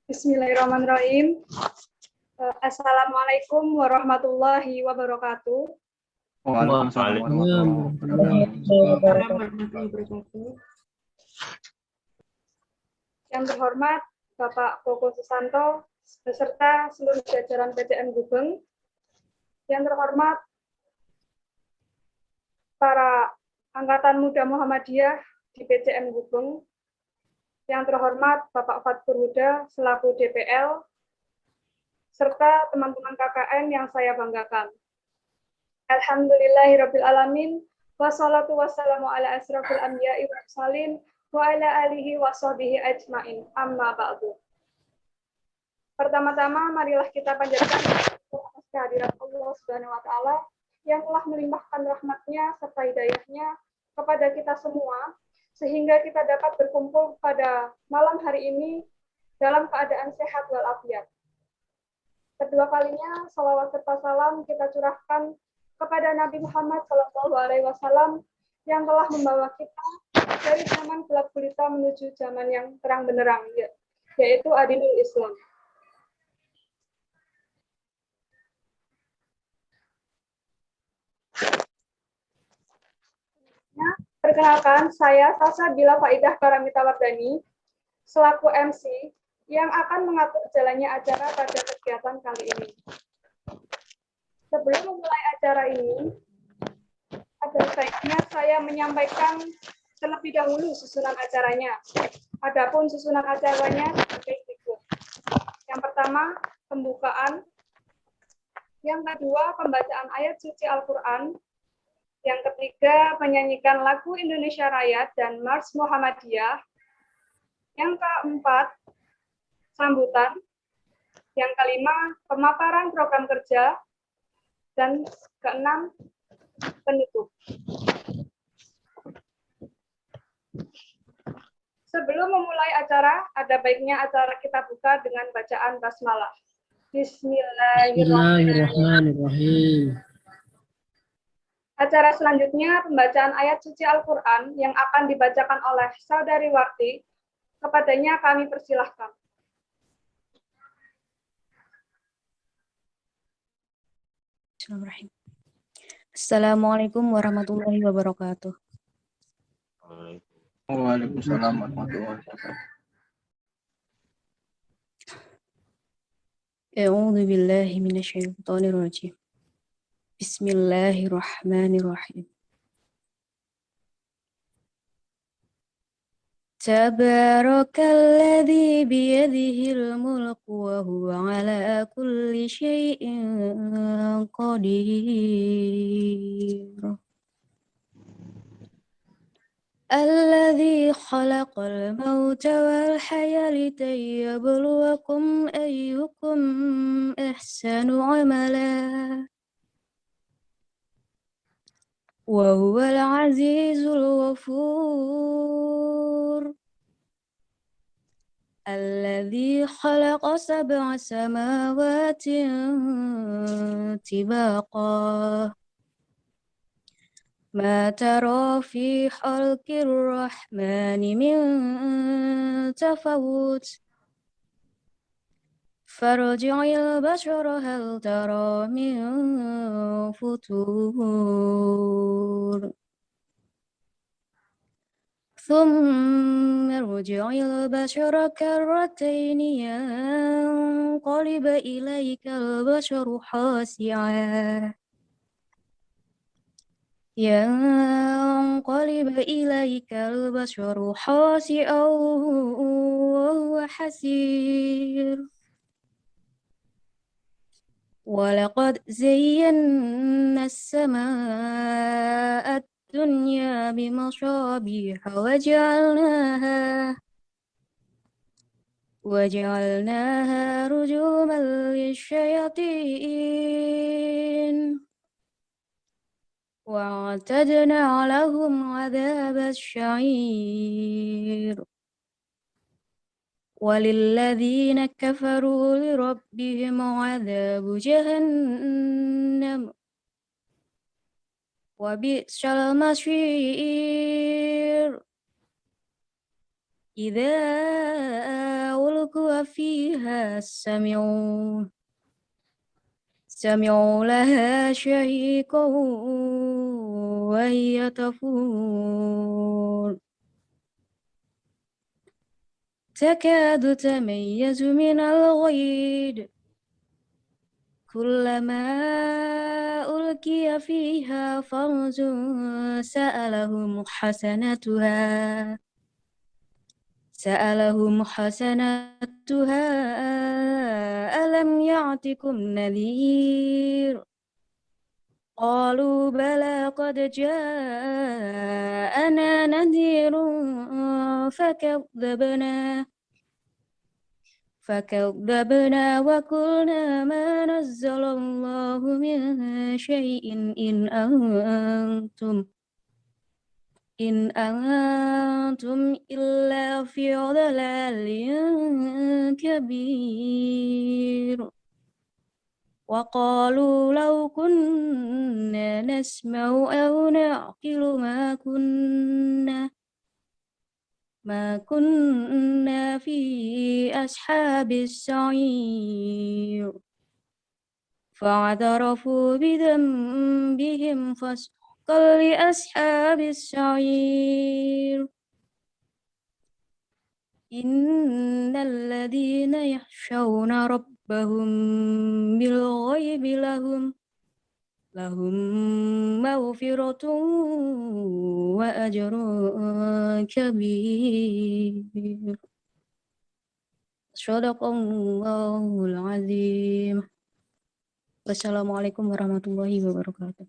Bismillahirrahmanirrahim. Assalamualaikum warahmatullahi wabarakatuh. Waalaikumsalam warahmatullahi wabarakatuh. Yang terhormat Bapak Koko Susanto beserta seluruh jajaran PTN Gubeng. Yang terhormat para Angkatan Muda Muhammadiyah di PTN Gubeng. Yang terhormat Bapak Fatkur Huda selaku DPL, serta teman-teman KKN yang saya banggakan. Alhamdulillahirrabbilalamin, wassalatu wassalamu ala asrafil anbiya'i wal mursalin, wa ala alihi wa sahbihi ajmain, amma ba'du. Pertama-tama, marilah kita panjatkan atas kehadirat Allah Subhanahu wa Ta'ala yang telah melimpahkan rahmat-Nya serta hidayah-Nya kepada kita semua, sehingga kita dapat berkumpul pada malam hari ini dalam keadaan sehat walafiat. Kedua kalinya, salawat serta salam kita curahkan kepada Nabi Muhammad SAW yang telah membawa kita dari zaman gelap gulita menuju zaman yang terang benderang, yaitu Adinul Islam. Perkenalkan, saya Sasa Bila Faidah Karamita Wardani, selaku MC yang akan mengatur jalannya acara pada kegiatan kali ini. Sebelum memulai acara ini, ada baiknya saya menyampaikan terlebih dahulu susunan acaranya. Adapun susunan acaranya sebagai berikut. Yang pertama, pembukaan. Yang kedua, pembacaan ayat suci Al-Quran. Yang ketiga, menyanyikan lagu Indonesia Raya dan Mars Muhammadiyah. Yang keempat, sambutan. Yang kelima, pemaparan program kerja. Dan keenam, penutup. Sebelum memulai acara, ada baiknya acara kita buka dengan bacaan basmalah. Bismillahirrahmanirrahim. Acara selanjutnya pembacaan ayat suci Al-Quran yang akan dibacakan oleh Saudari Warti. Kepadanya kami persilahkan. Assalamualaikum warahmatullahi wabarakatuh. Waalaikumsalam warahmatullahi wabarakatuh. A'udzu billahi minasyaitonir rajim. Bismillahirrahmanirrahim. Tabarakalladzi biyadihil mulku wa huwa ala kulli syai'in qadir. Alladzi khalaqal mauta wal hayata liyabluwakum ayyukum ahsanu amala. Wa huwal azizul ghafur. Alladzi khalaqa sab'a samawatin tibaqa. Ma tara fi khalqir rahmani min tafawut. Farji'il bashara hal tara min futur. ثم ارجع البشر كرتين ينقلب إليك البشر خاسئا وهو حسير. ولقد زينا السماء الدنيا بمصابيح وجعلناها رجوما للشياطين وأعتدنا لهم عذاب السعير. وللذين كفروا لربهم عذاب جهنم وبئس المصير. إذا ألقوا فيها سمعوا لها شهيقا وهي تفور تكاد تميز من الغيظ كلما ألقي فيها فوج سألهم حسنتها ألم يعتكم نذير قالوا بلى قد جاءنا نذير فكذبنا وقلنا ما نزل الله من شيء إن أنتم إلا في ضلال كبير وقالوا لو كنا نسمع أو نعقل ما كنا في أصحاب السعير فاعترفوا بذنبهم فسحقا لأصحاب السعير إن الذين يخشون ربهم بالغيب لهم مغفرة وأجر كبير صدق الله العظيم. Wassalamualaikum warahmatullahi wabarakatuh.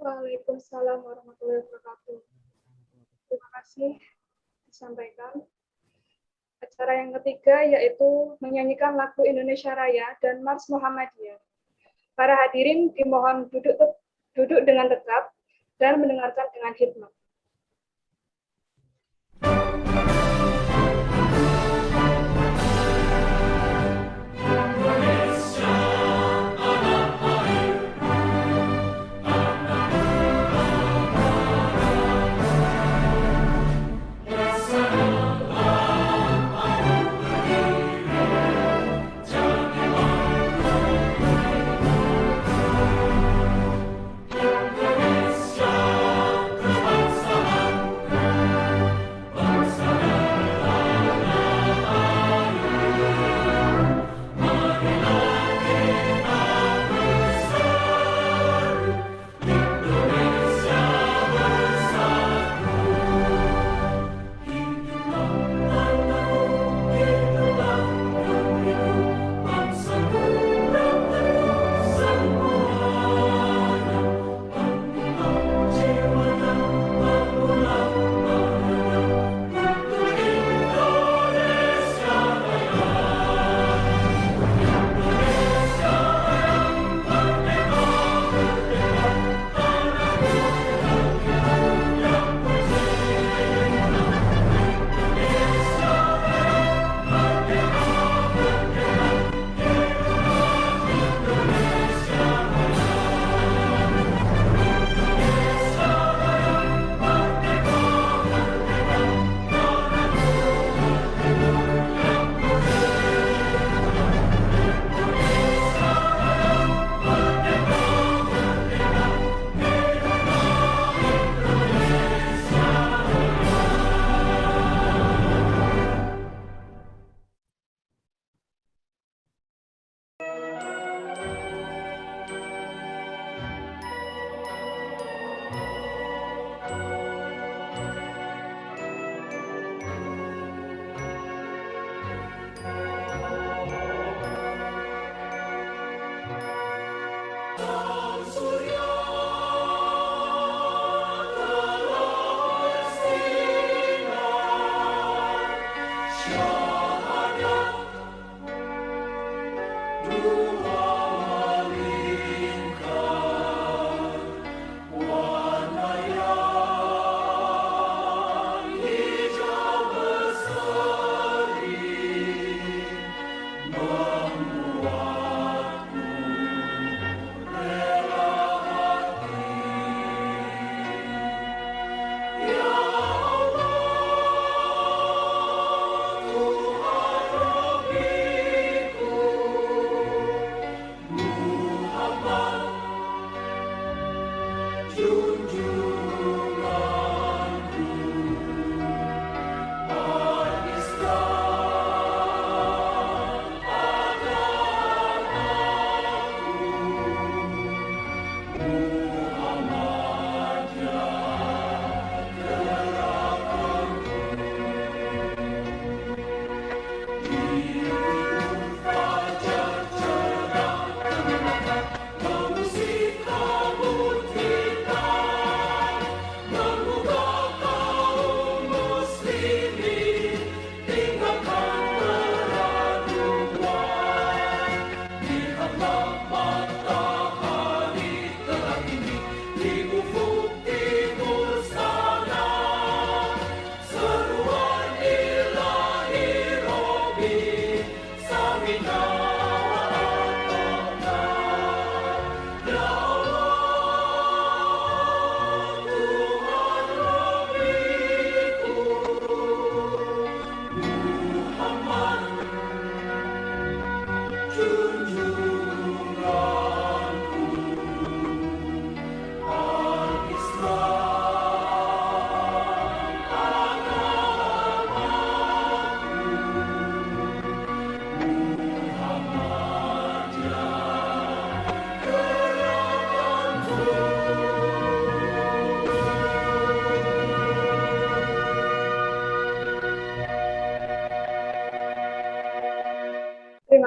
Waalaikumsalam warahmatullahi wabarakatuh. Terima kasih disampaikan. Acara yang ketiga yaitu menyanyikan lagu Indonesia Raya dan Mars Muhammadiyah. Para hadirin dimohon duduk dengan tegap dan mendengarkan dengan hikmat.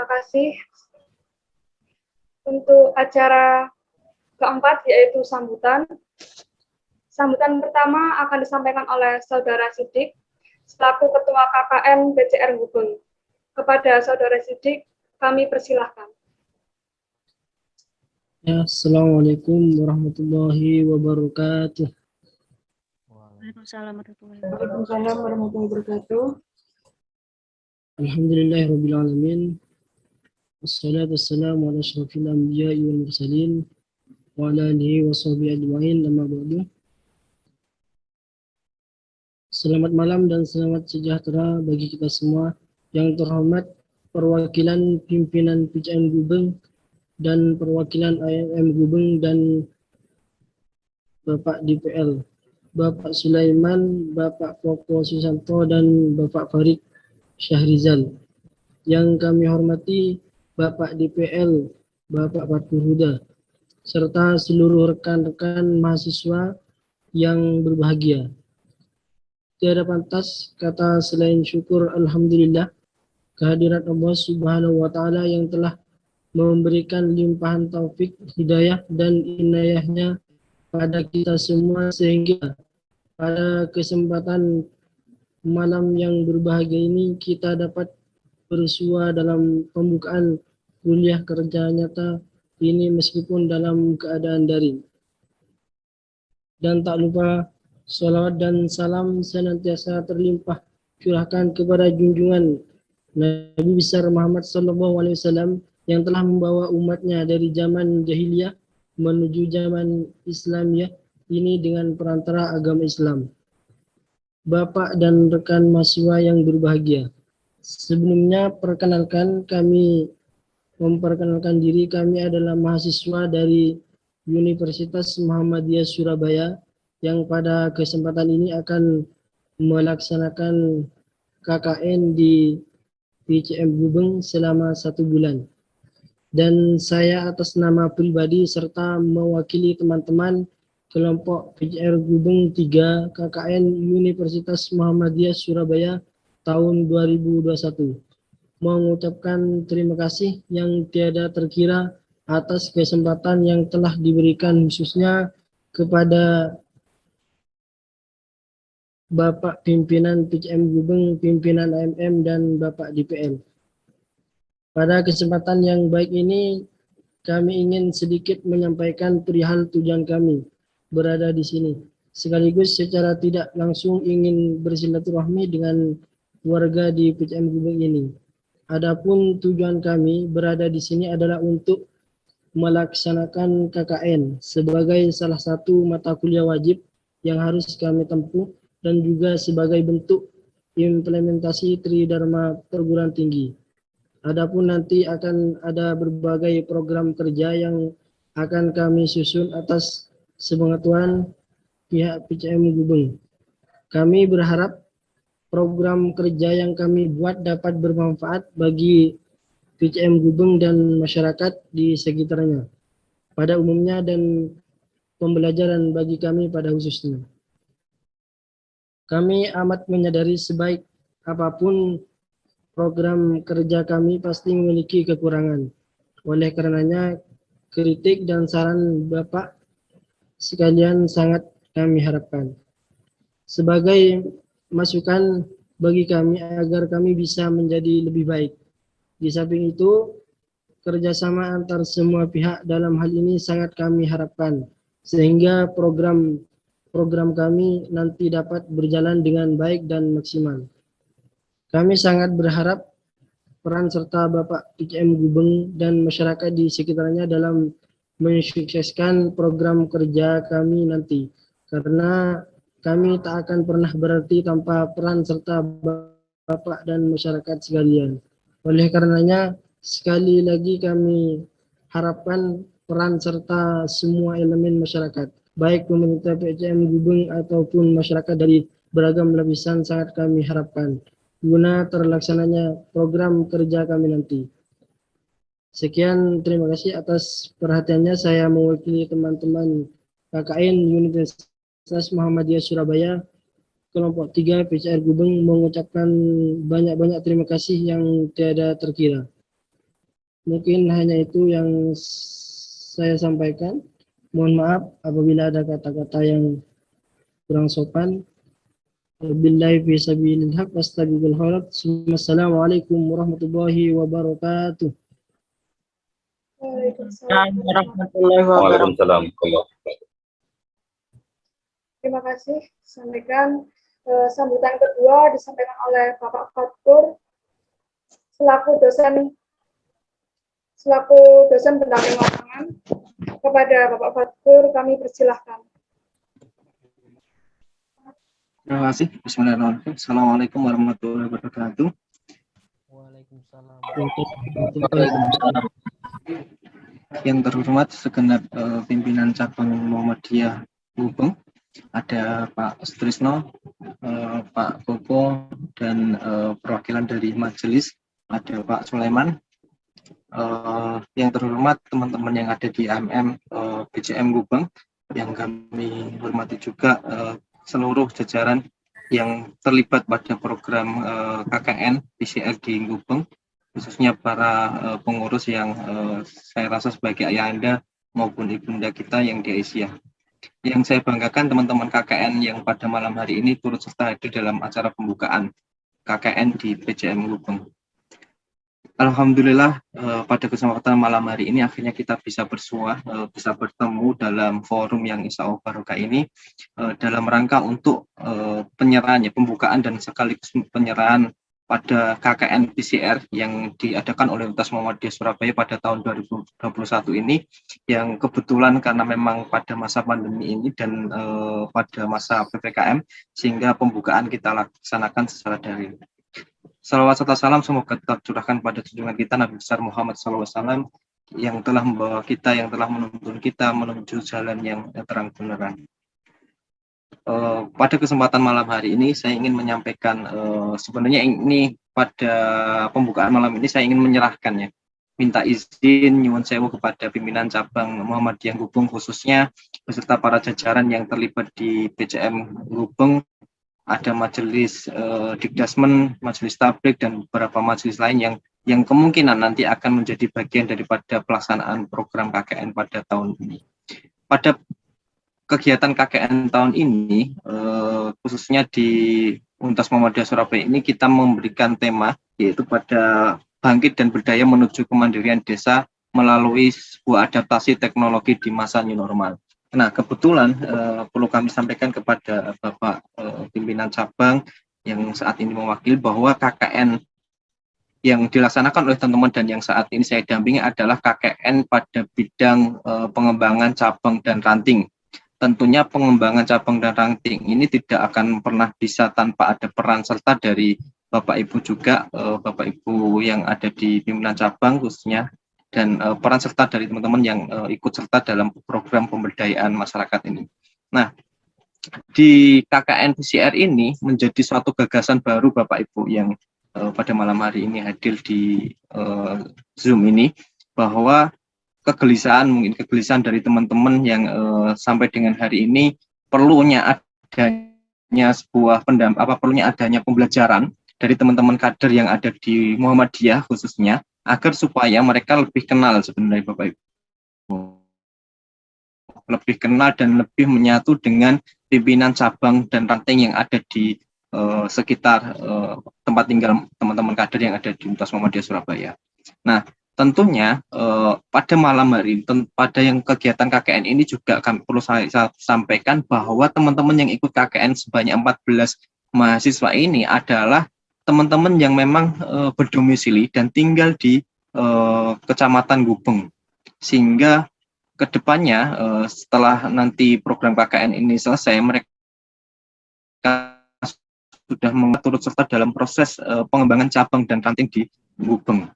terima kasih. Untuk acara keempat yaitu sambutan. Sambutan pertama akan disampaikan oleh Saudara Sidik selaku Ketua KKN BCR Gubeng. Kepada Saudara Sidik, kami persilahkan. Ya, Assalamualaikum warahmatullahi wabarakatuh. Waalaikumsalam warahmatullahi wabarakatuh. Waalaikumsalam warahmatullahi wabarakatuh. Alhamdulillahirabbil alamin. Wassalatu wassalamu ala asyrafil anbiya'i wal mursalin wa ala alihi wa sahbihi ajma'in, amma ba'du. Selamat malam dan selamat sejahtera bagi kita semua. Yang terhormat perwakilan pimpinan PCM Gubeng dan perwakilan AMM Gubeng dan Bapak DPL, Bapak Sulaiman, Bapak Koko Susanto dan Bapak Farid Syahrizal. Yang kami hormati Bapak DPL, Bapak Fatur Huda, serta seluruh rekan-rekan mahasiswa yang berbahagia. Tiada pantas kata selain syukur alhamdulillah kehadirat Allah Subhanahu wa taala yang telah memberikan limpahan taufik, hidayah dan inayahnya pada kita semua sehingga pada kesempatan malam yang berbahagia ini kita dapat bersua dalam pembukaan kuliah kerja nyata ini meskipun dalam keadaan daring. Dan tak lupa salawat dan salam senantiasa terlimpah curahkan kepada junjungan Nabi besar Muhammad SAW yang telah membawa umatnya dari zaman jahiliyah menuju zaman Islamiyah ini dengan perantara agama Islam. Bapak dan rekan mahasiswa yang berbahagia, sebelumnya kami memperkenalkan diri. Kami adalah mahasiswa dari Universitas Muhammadiyah Surabaya yang pada kesempatan ini akan melaksanakan KKN di PCM Gubeng selama 1 bulan. Dan saya atas nama pribadi serta mewakili teman-teman kelompok PCR Gubeng 3 KKN Universitas Muhammadiyah Surabaya tahun 2021 mengucapkan terima kasih yang tiada terkira atas kesempatan yang telah diberikan khususnya kepada Bapak Pimpinan PCM Gubeng, Pimpinan AMM, dan Bapak DPL. Pada kesempatan yang baik ini, kami ingin sedikit menyampaikan perihal tujuan kami berada di sini. Sekaligus secara tidak langsung ingin bersilaturahmi dengan warga di PCM Gubeng ini. Adapun tujuan kami berada di sini adalah untuk melaksanakan KKN sebagai salah satu mata kuliah wajib yang harus kami tempuh dan juga sebagai bentuk implementasi Tridharma perguruan tinggi. Adapun nanti akan ada berbagai program kerja yang akan kami susun atas sepengetahuan pihak PCM Gubeng. Kami berharap program kerja yang kami buat dapat bermanfaat bagi PCM Gubeng dan masyarakat di sekitarnya pada umumnya dan pembelajaran bagi kami pada khususnya. Kami amat menyadari sebaik apapun program kerja kami pasti memiliki kekurangan. Oleh karenanya, kritik dan saran Bapak sekalian sangat kami harapkan sebagai masukan bagi kami agar kami bisa menjadi lebih baik. Di samping itu, kerjasama antar semua pihak dalam hal ini sangat kami harapkan sehingga program kami nanti dapat berjalan dengan baik dan maksimal. Kami sangat berharap peran serta Bapak PCM Gubeng dan masyarakat di sekitarnya dalam mensukseskan program kerja kami nanti. Karena kami tak akan pernah berarti tanpa peran serta Bapak dan masyarakat sekalian. Oleh karenanya, sekali lagi kami harapkan peran serta semua elemen masyarakat, baik pemerintah PCM Gubeng ataupun masyarakat dari beragam lapisan sangat kami harapkan guna terlaksananya program kerja kami nanti. Sekian, terima kasih atas perhatiannya. Saya mewakili teman-teman KKN Universitas Muhammadiyah Surabaya kelompok 3 PCR Gubeng mengucapkan banyak-banyak terima kasih yang tiada terkira. Mungkin hanya itu yang saya sampaikan. Mohon maaf apabila ada kata-kata yang kurang sopan. Billahi fi sabilil haq wastabiqul kharat. Assalamualaikum warahmatullahi wabarakatuh. Waalaikumsalam. Warahmatullahi wabarakatuh. Waalaikumsalam. Terima kasih. Sampaikan sambutan kedua disampaikan oleh Bapak Fatur selaku dosen pendamping lapangan. Kepada Bapak Fatur kami persilahkan. Terima kasih. Bismillahirrahmanirrahim. Assalamualaikum warahmatullahi wabarakatuh. Waalaikumsalam. Yang terhormat segenap pimpinan cabang Muhammadiyah Gubeng, ada Pak Sutrisno, Pak Koko, dan perwakilan dari majelis, ada Pak Sulaiman. Yang terhormat teman-teman yang ada di AMM PCM Gubeng, yang kami hormati juga seluruh jajaran yang terlibat pada program KKN PCR di Gubeng, khususnya para pengurus yang saya rasa sebagai ayah anda maupun ibunda kita yang di Asia. Yang saya banggakan teman-teman KKN yang pada malam hari ini turut serta hadir dalam acara pembukaan KKN di PCM Gubeng. Alhamdulillah pada kesempatan malam hari ini akhirnya kita bisa bersua, bisa bertemu dalam forum yang insya Allah barokah ini dalam rangka untuk penyerahannya, pembukaan dan sekaligus penyerahan pada KKN PCR yang diadakan oleh Universitas Muhammadiyah Surabaya pada tahun 2021 ini, yang kebetulan karena memang pada masa pandemi ini dan pada masa PPKM sehingga pembukaan kita laksanakan secara daring. Salawat serta salam semoga tetap curahkan pada junjungan kita Nabi besar Muhammad SAW yang telah membawa kita, yang telah menuntun kita menuju jalan yang terang benerang. Pada kesempatan malam hari ini saya ingin menyampaikan, sebenarnya ini pada pembukaan malam ini saya ingin menyerahkan ya, minta izin nyuwun sewu kepada pimpinan cabang Muhammadiyah Gubeng khususnya beserta para jajaran yang terlibat di PCM Gubeng. Ada majelis Dikdasmen, majelis tablik dan beberapa majelis lain yang kemungkinan nanti akan menjadi bagian daripada pelaksanaan program KKN pada tahun ini. Pada kegiatan KKN tahun ini, khususnya di Universitas Muhammadiyah Surabaya ini, kita memberikan tema yaitu pada bangkit dan berdaya menuju kemandirian desa melalui sebuah adaptasi teknologi di masa new normal. Nah, kebetulan perlu kami sampaikan kepada Bapak pimpinan cabang yang saat ini mewakili bahwa KKN yang dilaksanakan oleh teman-teman dan yang saat ini saya dampingi adalah KKN pada bidang pengembangan cabang dan ranting. Tentunya pengembangan cabang dan ranting ini tidak akan pernah bisa tanpa ada peran serta dari Bapak Ibu juga, Bapak Ibu yang ada di pimpinan cabang khususnya, dan peran serta dari teman-teman yang ikut serta dalam program pemberdayaan masyarakat ini. Nah, di KKN PCR ini menjadi suatu gagasan baru Bapak Ibu yang pada malam hari ini hadir di Zoom ini, bahwa kegelisahan dari teman-teman yang sampai dengan hari ini perlunya adanya perlunya adanya pembelajaran dari teman-teman kader yang ada di Muhammadiyah khususnya, agar supaya mereka lebih kenal sebenarnya Bapak Ibu, lebih kenal dan lebih menyatu dengan pimpinan cabang dan ranting yang ada di sekitar tempat tinggal teman-teman kader yang ada di Universitas Muhammadiyah Surabaya. Nah, tentunya pada malam hari, pada yang kegiatan KKN ini juga perlu saya sampaikan bahwa teman-teman yang ikut KKN sebanyak 14 mahasiswa ini adalah teman-teman yang memang berdomisili dan tinggal di Kecamatan Gubeng, sehingga kedepannya setelah nanti program KKN ini selesai, mereka sudah turut serta dalam proses pengembangan cabang dan ranting di Gubeng.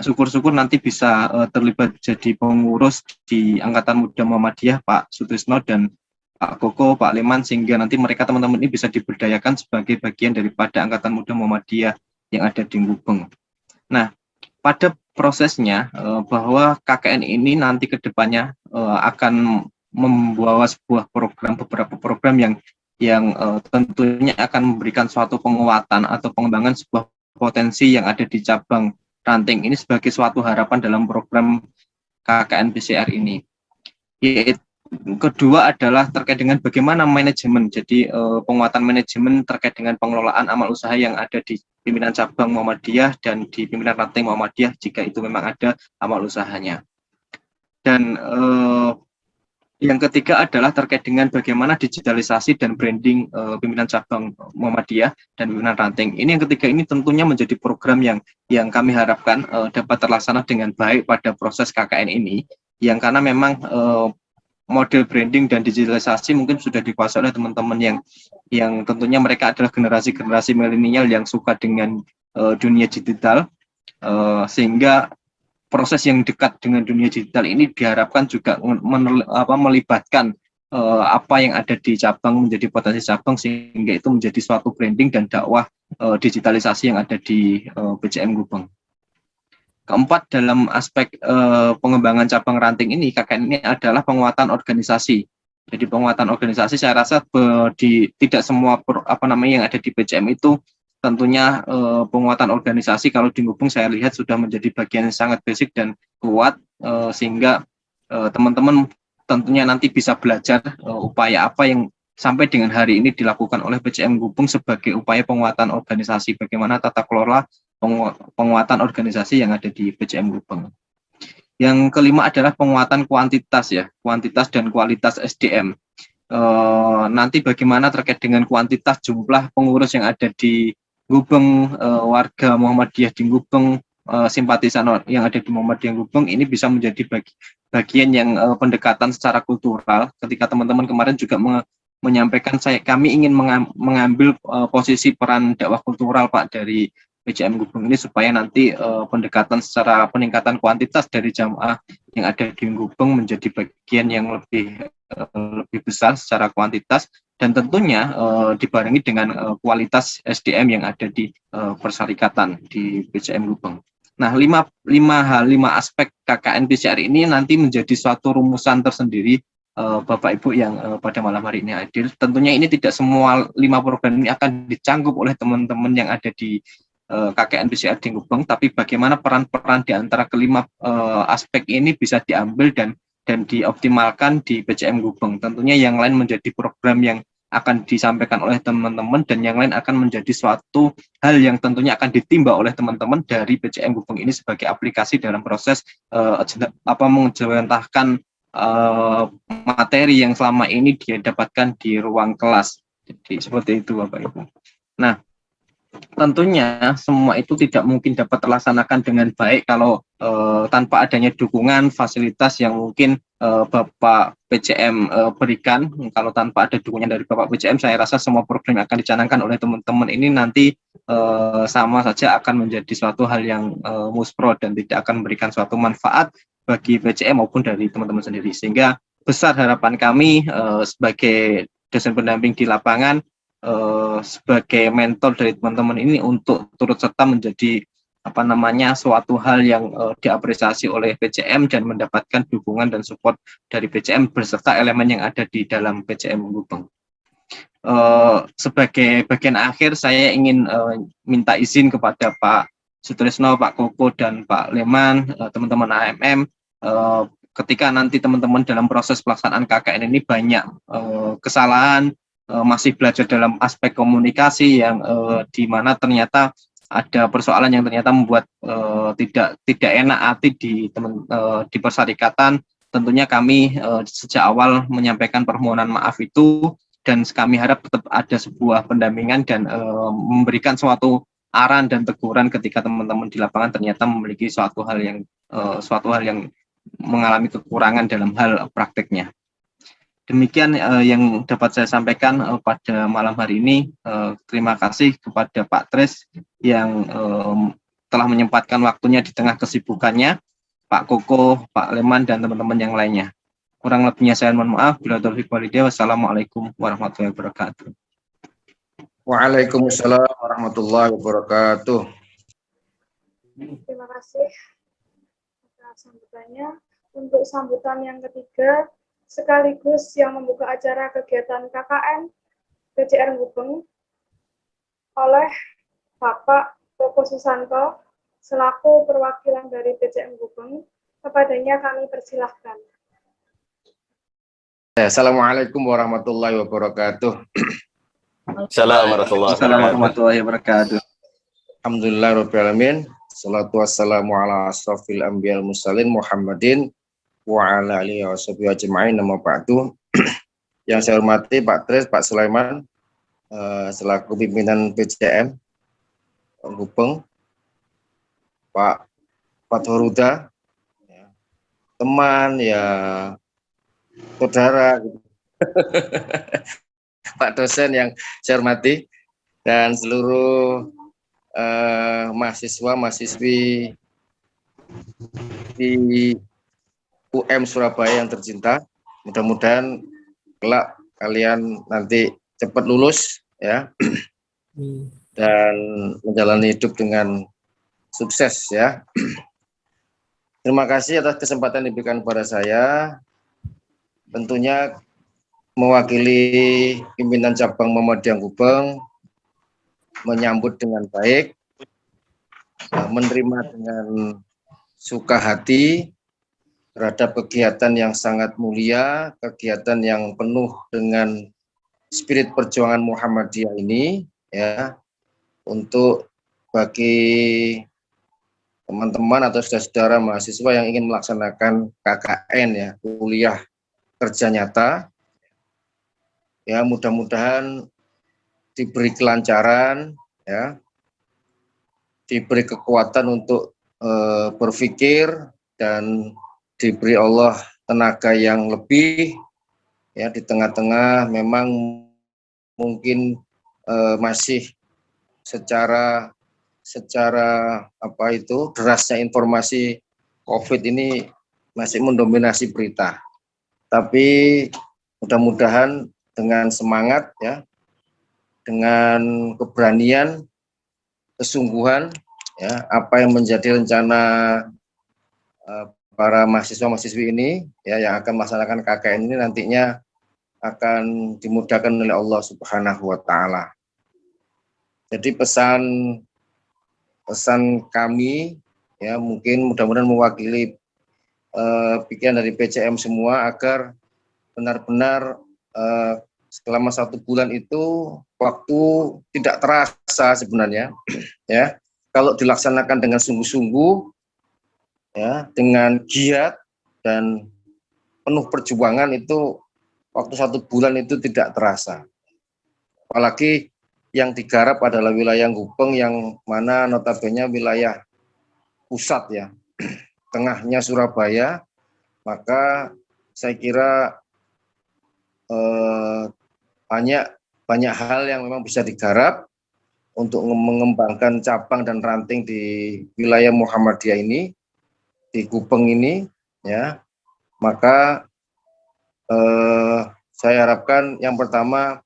Syukur-syukur nanti bisa terlibat jadi pengurus di Angkatan Muda Muhammadiyah Pak Sutrisno dan Pak Koko, Pak Leman, sehingga nanti mereka teman-teman ini bisa diberdayakan sebagai bagian daripada Angkatan Muda Muhammadiyah yang ada di Gubeng. Nah, pada prosesnya bahwa KKN ini nanti ke depannya akan membawa beberapa program yang tentunya akan memberikan suatu penguatan atau pengembangan sebuah potensi yang ada di cabang ranting ini sebagai suatu harapan dalam program KKN PCR ini. Yaitu kedua adalah terkait dengan bagaimana manajemen, jadi penguatan manajemen terkait dengan pengelolaan amal usaha yang ada di pimpinan cabang Muhammadiyah dan di pimpinan ranting Muhammadiyah jika itu memang ada amal usahanya. Dan yang ketiga adalah terkait dengan bagaimana digitalisasi dan branding pimpinan cabang Muhammadiyah dan pimpinan ranting. Ini yang ketiga ini tentunya menjadi program yang kami harapkan dapat terlaksana dengan baik pada proses KKN ini, yang karena memang model branding dan digitalisasi mungkin sudah dikuasai oleh teman-teman yang tentunya mereka adalah generasi milenial yang suka dengan dunia digital, sehingga proses yang dekat dengan dunia digital ini diharapkan juga melibatkan apa yang ada di cabang menjadi potensi cabang, sehingga itu menjadi suatu branding dan dakwah digitalisasi yang ada di PCM Gubeng. Keempat, dalam aspek pengembangan cabang ranting ini, KKN ini adalah penguatan organisasi. Jadi penguatan organisasi saya rasa tidak semua yang ada di PCM itu tentunya penguatan organisasi kalau di Gubeng saya lihat sudah menjadi bagian yang sangat basic dan kuat, sehingga teman-teman tentunya nanti bisa belajar upaya apa yang sampai dengan hari ini dilakukan oleh PCM Gubeng sebagai upaya penguatan organisasi, bagaimana tata kelola penguatan organisasi yang ada di PCM Gubeng. Yang kelima adalah penguatan kuantitas dan kualitas SDM. Nanti bagaimana terkait dengan kuantitas jumlah pengurus yang ada di Gubeng, warga Muhammadiyah di Gubeng, simpatisan yang ada di Muhammadiyah Gubeng ini bisa menjadi bagian yang pendekatan secara kultural. Ketika teman-teman kemarin juga menyampaikan kami ingin mengambil posisi peran dakwah kultural Pak dari PCM Gubeng ini supaya nanti pendekatan secara peningkatan kuantitas dari jamaah yang ada di Gubeng menjadi bagian yang lebih besar secara kuantitas, dan tentunya dibarengi dengan kualitas SDM yang ada di persyarikatan di PCM Gubeng. Nah, lima aspek KKN PCR ini nanti menjadi suatu rumusan tersendiri Bapak Ibu yang pada malam hari ini hadir. Tentunya ini tidak semua 5 program ini akan dicangkup oleh teman-teman yang ada di KKN PCR di Gubeng, tapi bagaimana peran-peran di antara kelima aspek ini bisa diambil dan dioptimalkan di PCM Gubeng. Tentunya yang lain menjadi program yang akan disampaikan oleh teman-teman, dan yang lain akan menjadi suatu hal yang tentunya akan ditimba oleh teman-teman dari PCM Gubeng ini sebagai aplikasi dalam proses menjawantahkan materi yang selama ini dia dapatkan di ruang kelas. Jadi seperti itu Bapak Ibu. Nah, tentunya semua itu tidak mungkin dapat terlaksanakan dengan baik kalau tanpa adanya dukungan fasilitas yang mungkin Bapak PCM berikan. Kalau tanpa ada dukungan dari Bapak PCM, saya rasa semua program yang akan dicanangkan oleh teman-teman ini nanti sama saja akan menjadi suatu hal yang muspro dan tidak akan memberikan suatu manfaat bagi PCM maupun dari teman-teman sendiri. Sehingga besar harapan kami sebagai dosen pendamping di lapangan, sebagai mentor dari teman-teman ini untuk turut serta menjadi suatu hal yang diapresiasi oleh PCM dan mendapatkan dukungan dan support dari PCM beserta elemen yang ada di dalam PCM Gubeng. Sebagai bagian akhir saya ingin minta izin kepada Pak Sutrisno, Pak Koko, dan Pak Leman, teman-teman AMM, ketika nanti teman-teman dalam proses pelaksanaan KKN ini banyak kesalahan, masih belajar dalam aspek komunikasi yang di mana ternyata ada persoalan yang ternyata membuat tidak enak hati di persyarikatan. Tentunya kami sejak awal menyampaikan permohonan maaf itu, dan kami harap tetap ada sebuah pendampingan dan memberikan suatu arahan dan teguran ketika teman-teman di lapangan ternyata memiliki suatu hal yang mengalami kekurangan dalam hal prakteknya. Demikian yang dapat saya sampaikan pada malam hari ini. Terima kasih kepada Pak Tres yang telah menyempatkan waktunya di tengah kesibukannya, Pak Koko, Pak Leman, dan teman-teman yang lainnya. Kurang lebihnya saya mohon maaf. Bila taufiq walhidayah. Wassalamualaikum warahmatullahi wabarakatuh. Waalaikumsalam warahmatullahi wabarakatuh. Terima kasih atas sambutannya. Untuk sambutan yang ketiga, sekaligus yang membuka acara kegiatan KKN PCR Gubeng oleh Bapak Koko Susanto selaku perwakilan dari PCM Gubeng. Kepadanya kami persilahkan. Assalamualaikum warahmatullahi wabarakatuh. Assalamualaikum Assalamualaikum warahmatullahi wabarakatuh. Alhamdulillah rabbil alamin. Salatu wassalamu ala asrofil anbiya mursalin Muhammadin wa ala alihi washabihi ajma'in. Nama ba'du. Yang saya hormati Pak Tris, Pak Sulaiman, selaku pimpinan PCM Gubeng, Pak Fathuruda, teman, ya saudara, gitu. Pak dosen yang saya hormati, dan seluruh mahasiswa-mahasiswi di UM Surabaya yang tercinta. Mudah-mudahan kelak kalian nanti cepat lulus ya, dan menjalani hidup dengan sukses ya. Terima kasih atas kesempatan diberikan kepada saya. Tentunya mewakili pimpinan cabang Muhammadiyah Gubeng menyambut dengan baik, menerima dengan suka hati terhadap kegiatan yang sangat mulia, kegiatan yang penuh dengan spirit perjuangan Muhammadiyah ini ya, untuk bagi teman-teman atau saudara-saudara mahasiswa yang ingin melaksanakan KKN ya, kuliah kerja nyata ya, mudah-mudahan diberi kelancaran ya, diberi kekuatan untuk berpikir, dan diberi Allah tenaga yang lebih ya, di tengah-tengah memang mungkin masih secara apa itu, derasnya informasi COVID ini masih mendominasi berita. Tapi mudah-mudahan dengan semangat ya, dengan keberanian, kesungguhan ya, apa yang menjadi rencana para mahasiswa-mahasiswi ini ya, yang akan melaksanakan KKN ini nantinya akan dimudahkan oleh Allah Subhanahu wa taala. Jadi pesan kami ya, mungkin mudah-mudahan mewakili pikiran dari PCM semua, agar benar-benar selama 1 bulan itu waktu tidak terasa sebenarnya ya, kalau dilaksanakan dengan sungguh-sungguh ya, dengan giat dan penuh perjuangan, itu waktu 1 bulan itu tidak terasa. Apalagi yang digarap adalah wilayah Gubeng, yang mana notabene wilayah pusat ya, tengahnya Surabaya. Maka saya kira banyak hal yang memang bisa digarap untuk mengembangkan cabang dan ranting di wilayah Muhammadiyah ini, di Gubeng ini ya. Maka saya harapkan yang pertama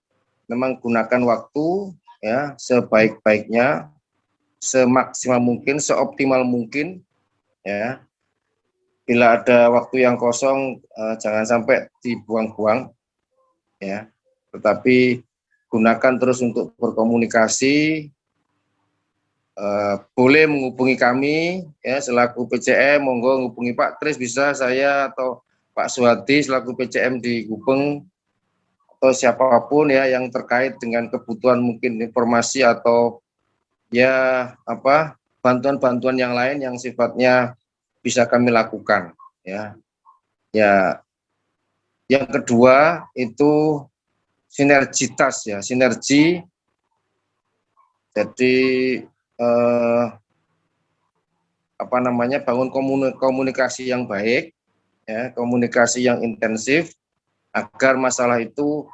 memang gunakan waktu ya sebaik-baiknya, semaksimal mungkin, seoptimal mungkin ya. Bila ada waktu yang kosong, jangan sampai dibuang-buang ya, tetapi gunakan terus untuk berkomunikasi. Boleh menghubungi kami ya, selaku PCM, monggo menghubungi Pak Tris bisa, saya atau Pak Suhadi selaku PCM di Gubeng, atau siapapun ya yang terkait dengan kebutuhan mungkin informasi atau ya apa, bantuan-bantuan yang lain yang sifatnya bisa kami lakukan ya. Ya, yang kedua itu sinergitas ya, sinergi. Jadi apa namanya, bangun komunikasi yang baik ya, komunikasi yang intensif, agar masalah itu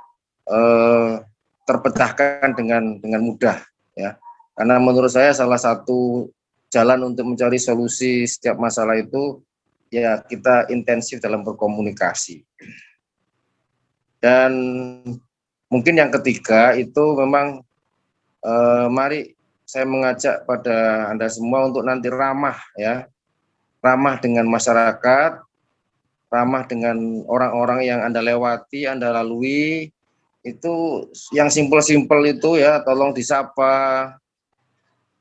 terpecahkan dengan mudah ya. Karena menurut saya salah satu jalan untuk mencari solusi setiap masalah itu ya, kita intensif dalam berkomunikasi. Dan mungkin yang ketiga itu memang mari saya mengajak pada Anda semua untuk nanti ramah ya, ramah dengan masyarakat, ramah dengan orang-orang yang Anda lewati, Anda lalui. Itu yang simpel-simpel itu ya, tolong disapa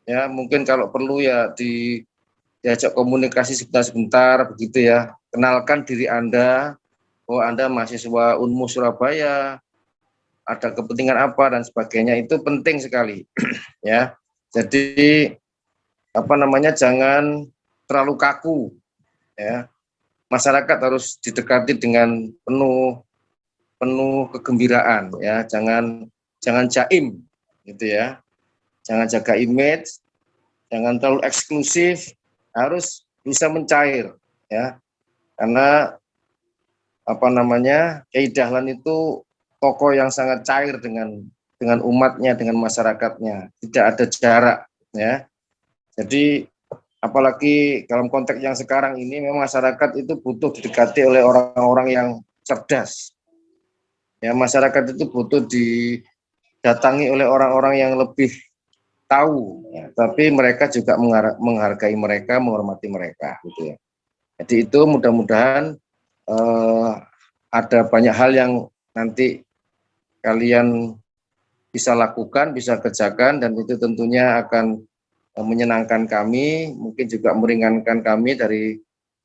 ya, mungkin kalau perlu ya diajak komunikasi sebentar-sebentar begitu ya. Kenalkan diri Anda, bahwa Anda mahasiswa Unmu Surabaya, ada kepentingan apa dan sebagainya, itu penting sekali ya. Jadi jangan terlalu kaku ya. Masyarakat harus didekati dengan penuh kegembiraan ya. Jangan jaim gitu ya. Jangan jaga image, jangan terlalu eksklusif, harus bisa mencair ya. Karena Kiai Dahlan itu tokoh yang sangat cair dengan umatnya, dengan masyarakatnya, tidak ada jarak ya. Jadi apalagi dalam konteks yang sekarang ini, memang masyarakat itu butuh didekati oleh orang-orang yang cerdas. Ya, masyarakat itu butuh didatangi oleh orang-orang yang lebih tahu, ya, tapi mereka juga menghargai mereka, menghormati mereka, gitu ya. Jadi itu mudah-mudahan ada banyak hal yang nanti kalian bisa lakukan, bisa kerjakan, dan itu tentunya akan menyenangkan kami, mungkin juga meringankan kami dari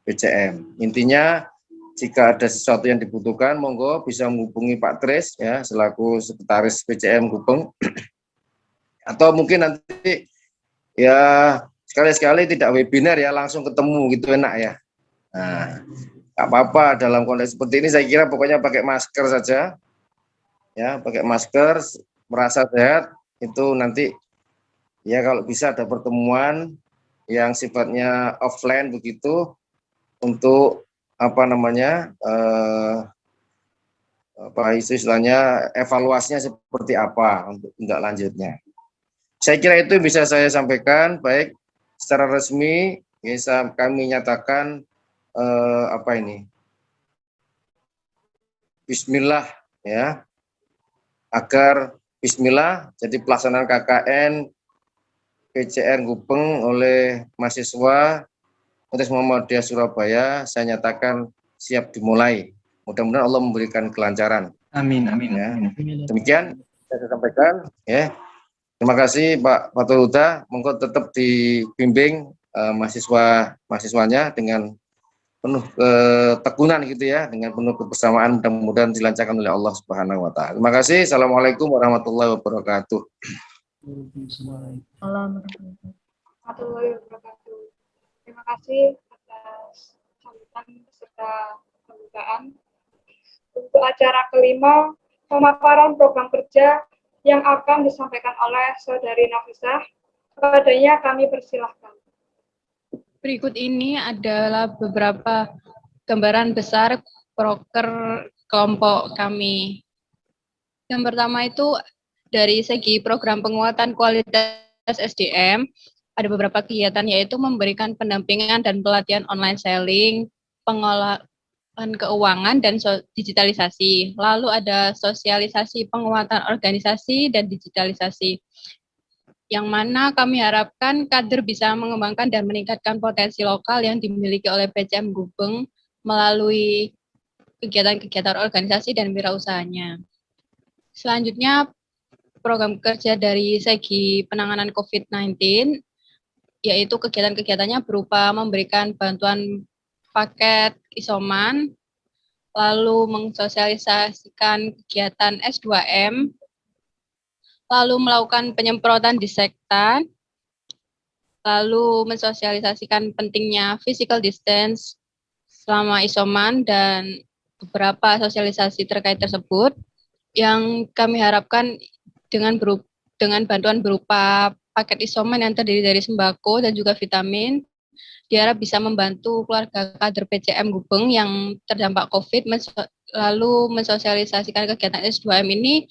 PCM. Intinya, jika ada sesuatu yang dibutuhkan, monggo bisa menghubungi Pak Tris ya, selaku sekretaris PCM Gubeng. Atau mungkin nanti ya sekali-sekali tidak webinar ya, langsung ketemu gitu, enak ya. Nah, nggak apa-apa dalam konteks seperti ini, saya kira pokoknya pakai masker saja. Ya, pakai masker, merasa sehat, itu nanti ya kalau bisa ada pertemuan yang sifatnya offline begitu, untuk istilahnya evaluasinya seperti apa untuk tindak lanjutnya. Saya kira itu bisa saya sampaikan. Baik, secara resmi bisa kami nyatakan Bismillah ya, agar Bismillah jadi pelaksanaan KKN PCN Gubeng oleh mahasiswa Universitas Muhammadiyah Surabaya, saya nyatakan siap dimulai. Mudah-mudahan Allah memberikan kelancaran. Amin, amin. Ya. Amin. Demikian saya sampaikan. Ya. Terima kasih Pak Fatul Huda. Monggo tetap dibimbing mahasiswanya dengan penuh ketekunan gitu ya, dengan penuh kebersamaan, mudah-mudahan dilancarkan oleh Allah Subhanahu wa taala. Terima kasih. Assalamualaikum warahmatullahi wabarakatuh. Warahmatullahi wabarakatuh. Terima kasih atas sambutan beserta pembukaan. Untuk acara kelima, pemaparan program kerja yang akan disampaikan oleh Saudari Nafisah, kepadanya kami persilahkan. Berikut ini adalah beberapa gambaran besar proker kelompok kami. Yang pertama itu dari segi program penguatan kualitas SDM, ada beberapa kegiatan yaitu memberikan pendampingan dan pelatihan online selling, pengolahan keuangan dan digitalisasi. Lalu ada sosialisasi penguatan organisasi dan digitalisasi, yang mana kami harapkan kader bisa mengembangkan dan meningkatkan potensi lokal yang dimiliki oleh PCM Gubeng melalui kegiatan-kegiatan organisasi dan wirausahanya. Selanjutnya, program kerja dari segi penanganan COVID-19, yaitu kegiatan-kegiatannya berupa memberikan bantuan paket isoman, lalu mensosialisasikan kegiatan S2M, lalu melakukan penyemprotan disinfektan, lalu mensosialisasikan pentingnya physical distance selama isoman, dan beberapa sosialisasi terkait tersebut, yang kami harapkan dengan bantuan berupa paket isoman yang terdiri dari sembako dan juga vitamin, diharap bisa membantu keluarga kader PCM Gubeng yang terdampak COVID, lalu mensosialisasikan kegiatan S2M ini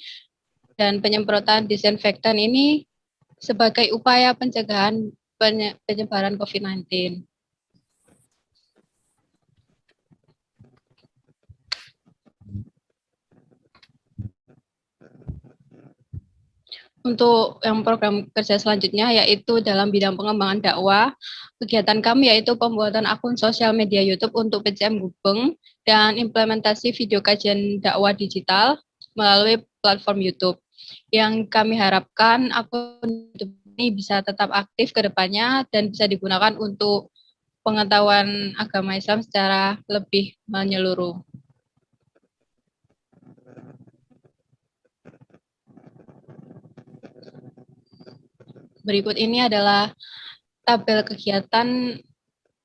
dan penyemprotan disinfektan ini sebagai upaya pencegahan penyebaran COVID-19. Untuk yang program kerja selanjutnya, yaitu dalam bidang pengembangan dakwah, kegiatan kami yaitu pembuatan akun sosial media YouTube untuk PCM Gubeng dan implementasi video kajian dakwah digital melalui platform YouTube. Yang kami harapkan akun YouTube ini bisa tetap aktif ke depannya dan bisa digunakan untuk pengetahuan agama Islam secara lebih menyeluruh. Berikut ini adalah tabel kegiatan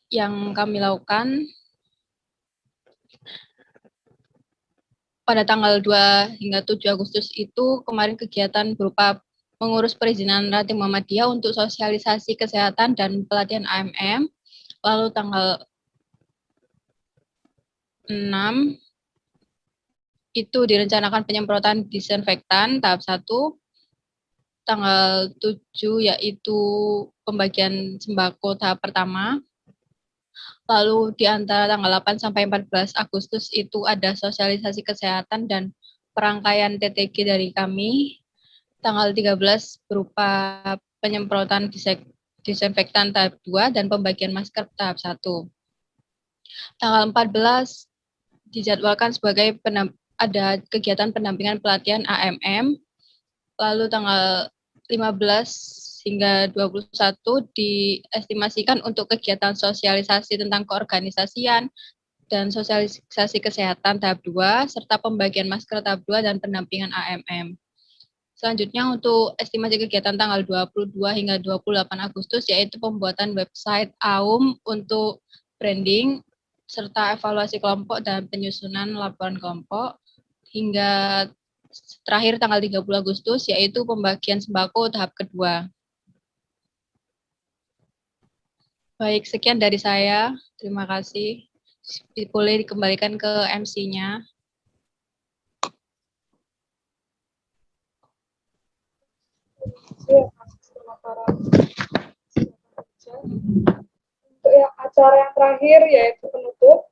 yang kami lakukan pada tanggal 2 hingga 7 Agustus itu. Kemarin kegiatan berupa mengurus perizinan Ranting Muhammadiyah untuk sosialisasi kesehatan dan pelatihan AMM. Lalu tanggal 6 itu direncanakan penyemprotan disinfektan tahap 1. Tanggal 7 yaitu pembagian sembako tahap pertama. Lalu di antara tanggal 8 sampai 14 Agustus itu ada sosialisasi kesehatan dan perangkaian TTG dari kami. Tanggal 13 berupa penyemprotan disinfektan tahap 2 dan pembagian masker tahap 1. Tanggal 14 dijadwalkan sebagai ada kegiatan pendampingan pelatihan AMM. Lalu tanggal 15 hingga 21 diestimasikan untuk kegiatan sosialisasi tentang keorganisasian dan sosialisasi kesehatan tahap 2, serta pembagian masker tahap 2 dan pendampingan AMM. Selanjutnya untuk estimasi kegiatan tanggal 22 hingga 28 Agustus yaitu pembuatan website AUM untuk branding, serta evaluasi kelompok dan penyusunan laporan kelompok. Hingga terakhir tanggal 30 Agustus yaitu pembagian sembako tahap kedua. Baik, sekian dari saya. Terima kasih. Boleh dikembalikan ke MC-nya. Untuk acara yang terakhir yaitu penutup.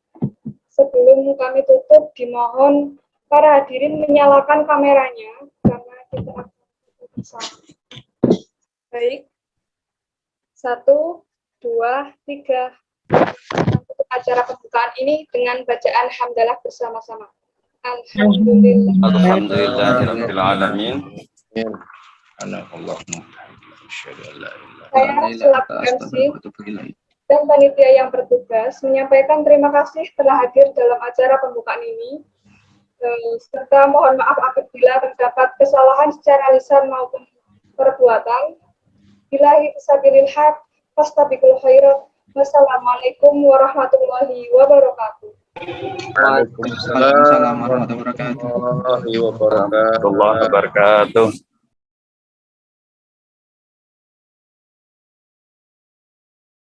Sebelum kami tutup, dimohon para hadirin menyalakan kameranya karena kita akan tutup bersama. Baik, 1, 2, 3. Untuk acara pembukaan ini dengan bacaan hamdalah bersama-sama. Alhamdulillah. Alhamdulillahirabbil alamin. Saya selaku MC dan panitia yang bertugas menyampaikan terima kasih telah hadir dalam acara pembukaan ini, serta mohon maaf apabila terdapat kesalahan secara lisan maupun perbuatan. Billahi fisabilil haq, fastabiqul khairat. Wassalamualaikum warahmatullahi wabarakatuh. Waalaikumsalam warahmatullahi wabarakatuh. Warahmatullahi wabarakatuh.